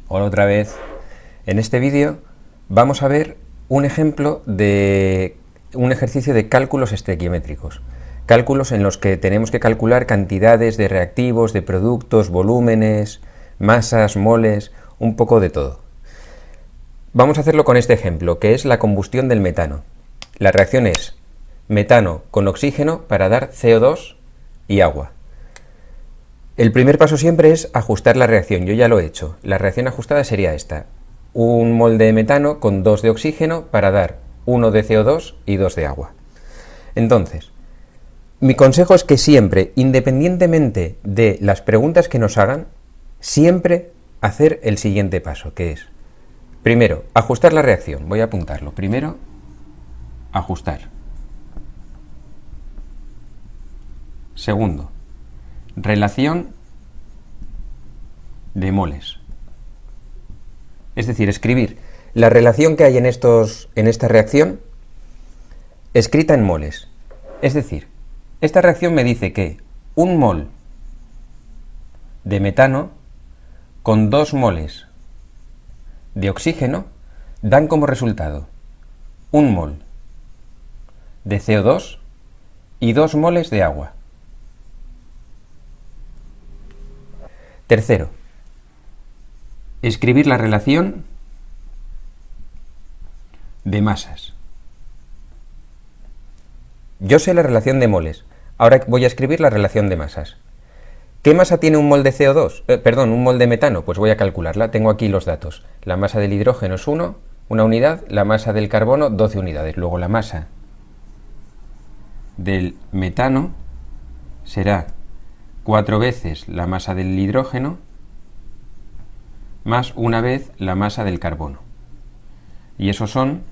Hola otra vez. En este vídeo vamos a ver un ejemplo de un ejercicio de cálculos estequiométricos. Cálculos en los que tenemos que calcular cantidades de reactivos, de productos, volúmenes, masas, moles, un poco de todo. Vamos a hacerlo con este ejemplo, que es la combustión del metano. La reacción es metano con oxígeno para dar CO2 y agua. El primer paso siempre es ajustar la reacción, yo ya lo he hecho. La reacción ajustada sería esta: un mol de metano con 2 de oxígeno para dar 1 de CO2 y 2 de agua. Entonces, mi consejo es que siempre, independientemente de las preguntas que nos hagan, siempre hacer el siguiente paso, que es, primero, ajustar la reacción. Voy a apuntarlo. Primero, ajustar. Segundo, relación de moles. Es decir, escribir la relación que hay en esta reacción escrita en moles. Es decir, esta reacción me dice que un mol de metano con 2 moles de oxígeno dan como resultado un mol de CO2 y 2 moles de agua. Tercero, escribir la relación de masas. Yo sé la relación de moles, ahora voy a escribir la relación de masas. ¿Qué masa tiene un mol de CO2? Un mol de metano, pues voy a calcularla, tengo aquí los datos. La masa del hidrógeno es 1, una unidad, la masa del carbono 12 unidades, luego la masa del metano será 4 veces la masa del hidrógeno más una vez la masa del carbono. Y esos son,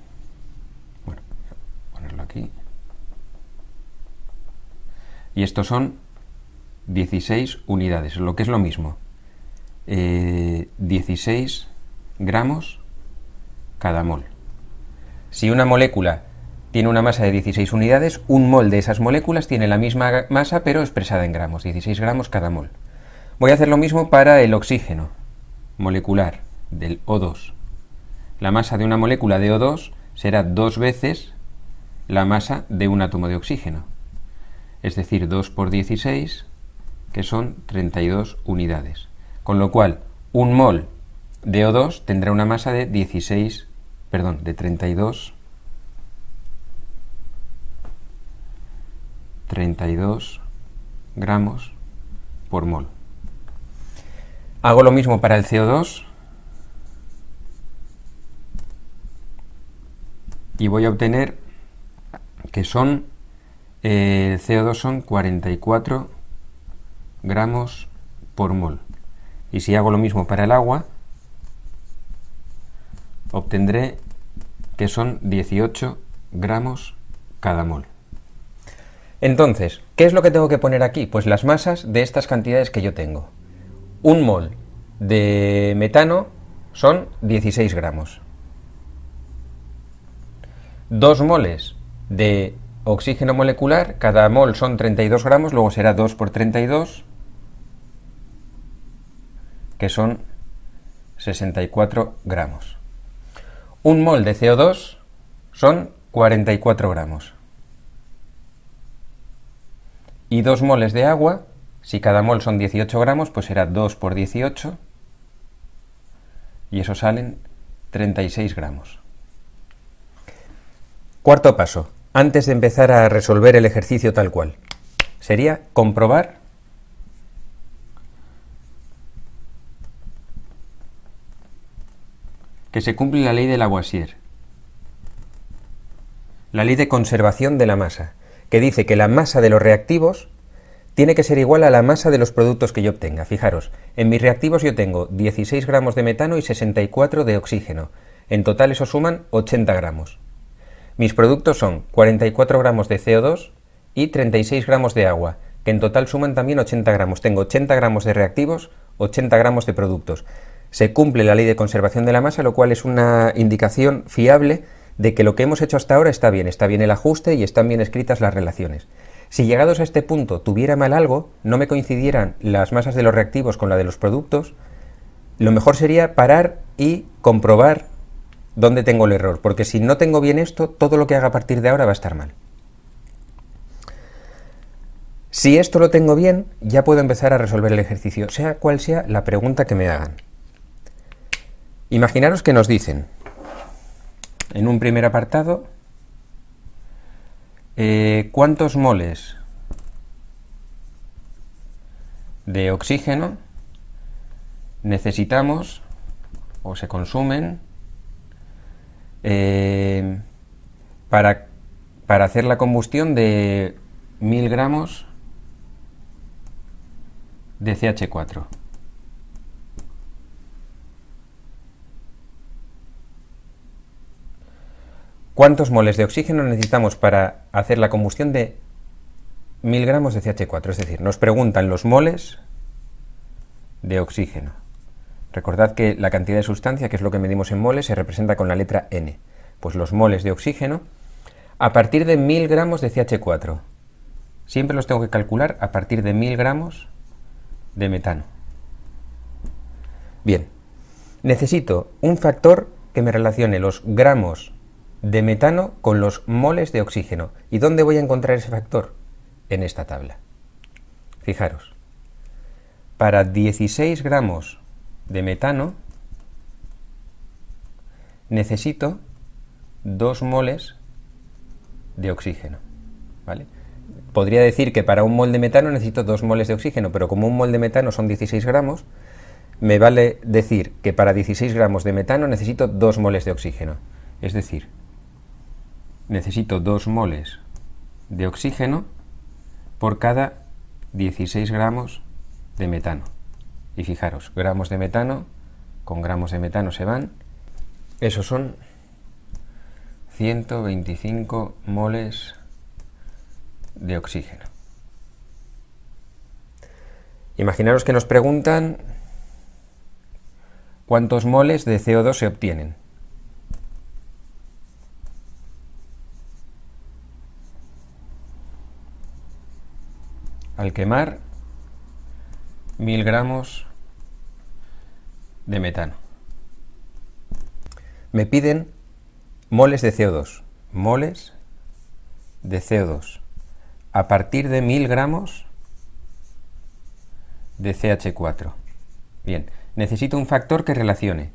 bueno, voy a ponerlo aquí. Y estos son 16 unidades, lo que es lo mismo. 16 gramos cada mol. Si una molécula tiene una masa de 16 unidades, un mol de esas moléculas tiene la misma masa pero expresada en gramos, 16 gramos cada mol. Voy a hacer lo mismo para el oxígeno molecular del O2. La masa de una molécula de O2 será 2 veces la masa de un átomo de oxígeno. Es decir, 2 por 16, que son 32 unidades. Con lo cual, un mol de O2 tendrá una masa de 32 gramos por mol. Hago lo mismo para el CO2 y voy a obtener que el CO2 son 44 gramos por mol. Y si hago lo mismo para el agua, obtendré que son 18 gramos cada mol. Entonces, ¿qué es lo que tengo que poner aquí? Pues las masas de estas cantidades que yo tengo. Un mol de metano son 16 gramos. 2 moles de oxígeno molecular, cada mol son 32 gramos, luego será 2 por 32, que son 64 gramos. Un mol de CO2 son 44 gramos. Y 2 moles de agua, si cada mol son 18 gramos, pues será 2 por 18, y eso salen 36 gramos. Cuarto paso, antes de empezar a resolver el ejercicio tal cual, sería comprobar que se cumple la ley de Lavoisier, la ley de conservación de la masa, que dice que la masa de los reactivos tiene que ser igual a la masa de los productos que yo obtenga. Fijaros, en mis reactivos yo tengo 16 gramos de metano y 64 de oxígeno. En total eso suman 80 gramos. Mis productos son 44 gramos de CO2 y 36 gramos de agua, que en total suman también 80 gramos. Tengo 80 gramos de reactivos, 80 gramos de productos. Se cumple la ley de conservación de la masa, lo cual es una indicación fiable de que lo que hemos hecho hasta ahora está bien el ajuste y están bien escritas las relaciones. Si llegados a este punto tuviera mal algo, no me coincidieran las masas de los reactivos con la de los productos, lo mejor sería parar y comprobar dónde tengo el error, porque si no tengo bien esto, todo lo que haga a partir de ahora va a estar mal. Si esto lo tengo bien, ya puedo empezar a resolver el ejercicio, sea cual sea la pregunta que me hagan. Imaginaros que nos dicen, en un primer apartado, ¿cuántos moles de oxígeno necesitamos o se consumen para hacer la combustión de 1000 gramos de CH4? ¿Cuántos moles de oxígeno necesitamos para hacer la combustión de 1000 gramos de CH4? Es decir, nos preguntan los moles de oxígeno. Recordad que la cantidad de sustancia, que es lo que medimos en moles, se representa con la letra N. Pues los moles de oxígeno a partir de 1000 gramos de CH4. Siempre los tengo que calcular a partir de 1000 gramos de metano. Bien, necesito un factor que me relacione los gramos de metano con los moles de oxígeno. ¿Y dónde voy a encontrar ese factor? En esta tabla. Fijaros, para 16 gramos de metano necesito 2 moles de oxígeno, ¿vale? Podría decir que para un mol de metano necesito 2 moles de oxígeno, pero como un mol de metano son 16 gramos, me vale decir que para 16 gramos de metano necesito 2 moles de oxígeno. Es decir, necesito 2 moles de oxígeno por cada 16 gramos de metano. Y fijaros, gramos de metano con gramos de metano se van. Esos son 125 moles de oxígeno. Imaginaros que nos preguntan cuántos moles de CO2 se obtienen. Al quemar 1000 gramos de metano. Me piden moles de CO2. Moles de CO2 a partir de 1000 gramos de CH4. Bien, necesito un factor que relacione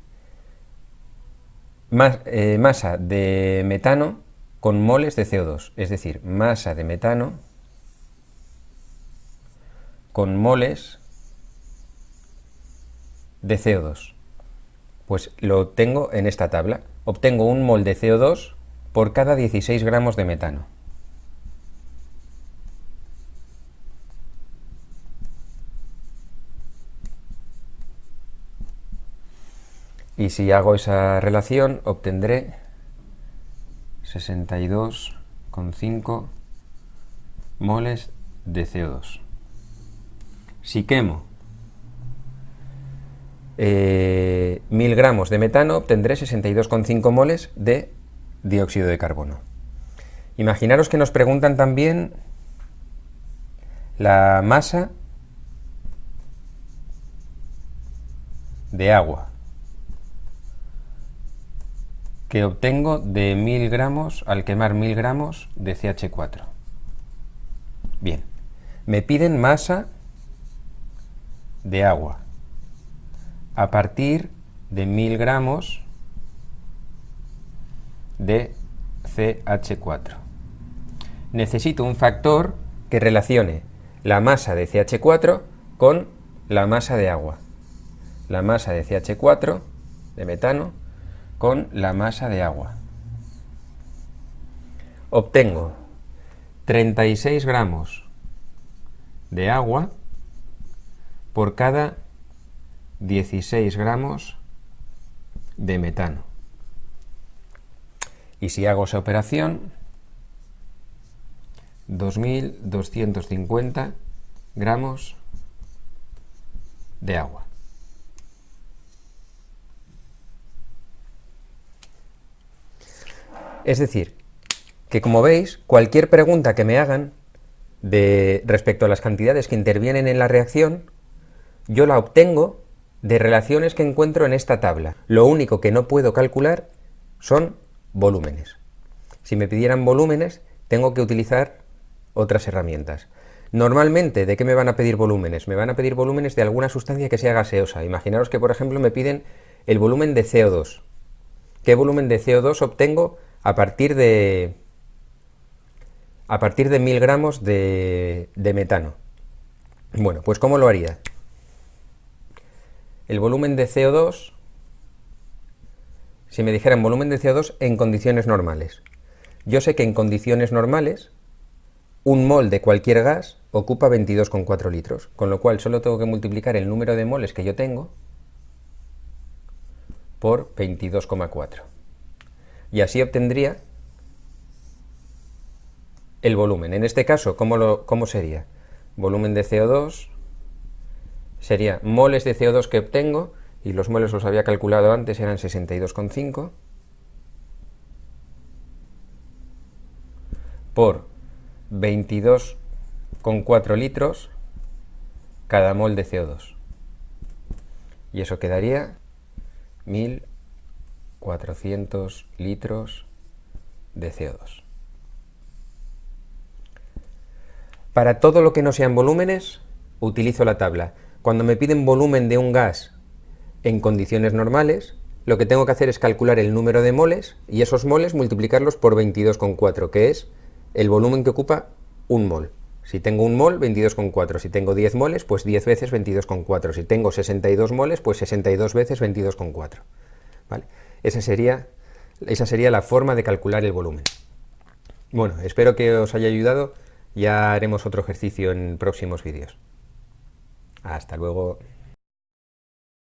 masa de metano con moles de CO2, es decir, masa de metano con moles de CO2. Pues lo tengo en esta tabla. Obtengo un mol de CO2 por cada 16 gramos de metano. Y si hago esa relación, obtendré 62,5 moles de CO2. Si quemo 1000 gramos de metano, obtendré 62,5 moles de dióxido de carbono. Imaginaros que nos preguntan también la masa de agua que obtengo de 1000 gramos al quemar 1000 gramos de CH4. Bien, me piden masa de agua a partir de 1000 gramos de CH4. Necesito un factor que relacione la masa de CH4 con la masa de agua. La masa de CH4, de metano, con la masa de agua. Obtengo 36 gramos de agua por cada 16 gramos de metano. Y si hago esa operación, 2250 gramos de agua. Es decir, que como veis, cualquier pregunta que me hagan respecto a las cantidades que intervienen en la reacción, yo la obtengo de relaciones que encuentro en esta tabla. Lo único que no puedo calcular son volúmenes. Si me pidieran volúmenes, tengo que utilizar otras herramientas. Normalmente, ¿de qué me van a pedir volúmenes? Me van a pedir volúmenes de alguna sustancia que sea gaseosa. Imaginaros que, por ejemplo, me piden el volumen de CO2. ¿Qué volumen de CO2 obtengo a partir de 1000 gramos de metano? Bueno, pues ¿cómo lo haría? El volumen de CO2, si me dijeran volumen de CO2 en condiciones normales. Yo sé que en condiciones normales, un mol de cualquier gas ocupa 22,4 litros, con lo cual solo tengo que multiplicar el número de moles que yo tengo por 22,4. Y así obtendría el volumen. En este caso, ¿cómo sería? Volumen de CO2 sería moles de CO2 que obtengo, y los moles los había calculado antes, eran 62,5, por 22,4 litros cada mol de CO2. Y eso quedaría 1400 litros de CO2. Para todo lo que no sean volúmenes, utilizo la tabla. Cuando me piden volumen de un gas en condiciones normales, lo que tengo que hacer es calcular el número de moles y esos moles multiplicarlos por 22,4, que es el volumen que ocupa un mol. Si tengo un mol, 22,4. Si tengo 10 moles, pues 10 veces 22,4. Si tengo 62 moles, pues 62 veces 22,4. ¿Vale? Esa sería la forma de calcular el volumen. Bueno, espero que os haya ayudado. Ya haremos otro ejercicio en próximos vídeos. Hasta luego.